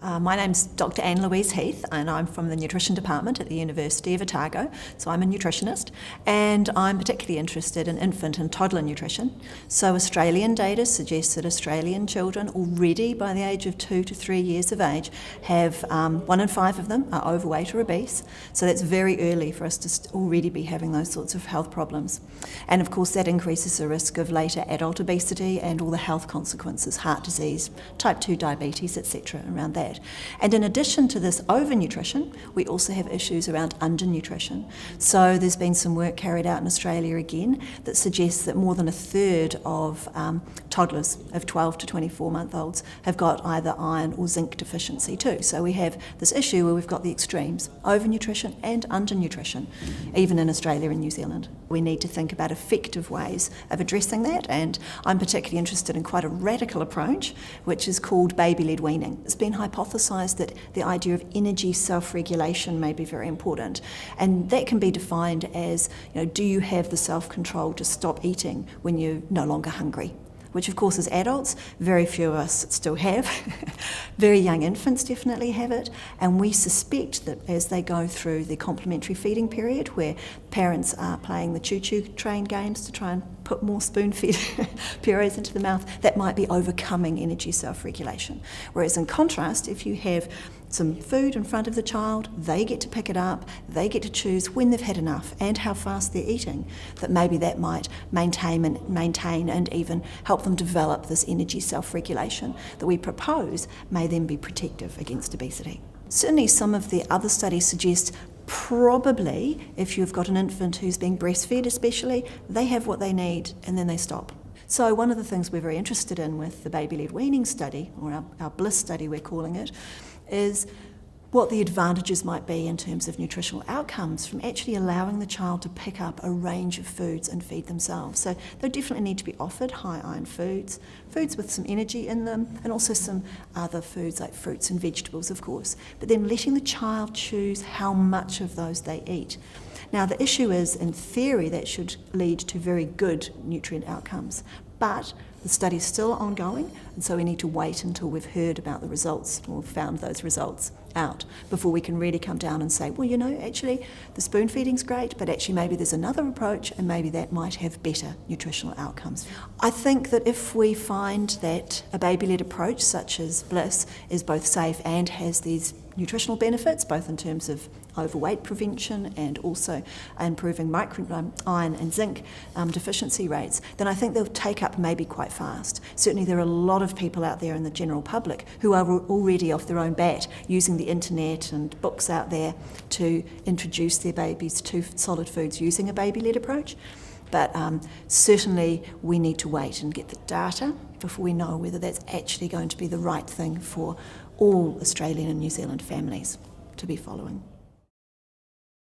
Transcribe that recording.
My name's Dr. Anne-Louise Heath, and I'm from the Nutrition Department at the University of Otago. So I'm a nutritionist, and I'm particularly interested in infant and toddler nutrition. So Australian data suggests that Australian children already by the age of 2 to 3 years of age have 1 in 5 of them are overweight or obese. So that's very early for us to already be having those sorts of health problems. And of course that increases the risk of later adult obesity and all the health consequences, heart disease, type 2 diabetes, etc. around that. And in addition to this overnutrition, we also have issues around undernutrition. So there's been some work carried out in Australia again that suggests that more than a third of toddlers of 12 to 24-month-olds have got either iron or zinc deficiency too. So we have this issue where we've got the extremes, overnutrition and undernutrition, even in Australia and New Zealand. We need to think about effective ways of addressing that, and I'm particularly interested in quite a radical approach, which is called baby-led weaning. It's been hypothesised that the idea of energy self-regulation may be very important, and that can be defined as, do you have the self-control to stop eating when you're no longer hungry? Which of course as adults, very few of us still have. Very young infants definitely have it, and we suspect that as they go through the complementary feeding period, where parents are playing the choo-choo train games to try and put more spoon-fed purees into the mouth, that might be overcoming energy self-regulation. Whereas in contrast, if you have some food in front of the child, they get to pick it up, they get to choose when they've had enough and how fast they're eating, that maybe that might maintain and even help them develop this energy self-regulation that we propose may then be protective against obesity. Certainly some of the other studies suggest probably if you've got an infant who's being breastfed especially, they have what they need and then they stop. So one of the things we're very interested in with the baby-led weaning study, or our BLISS study we're calling it, is what the advantages might be in terms of nutritional outcomes from actually allowing the child to pick up a range of foods and feed themselves. So they definitely need to be offered high iron foods, foods with some energy in them, and also some other foods like fruits and vegetables, of course, but then letting the child choose how much of those they eat. Now the issue is, in theory, that should lead to very good nutrient outcomes, but the study's still ongoing, and so we need to wait until we've heard about the results or found those results out before we can really come down and say, well, actually the spoon feeding's great, but actually maybe there's another approach and maybe that might have better nutritional outcomes. I think that if we find that a baby-led approach such as BLISS is both safe and has these nutritional benefits, both in terms of overweight prevention and also improving iron and zinc deficiency rates, then I think they'll take up maybe quite fast. Certainly there are a lot of people out there in the general public who are already off their own bat using the internet and books out there to introduce their babies to solid foods using a baby-led approach. But certainly we need to wait and get the data before we know whether that's actually going to be the right thing for all Australian and New Zealand families to be following.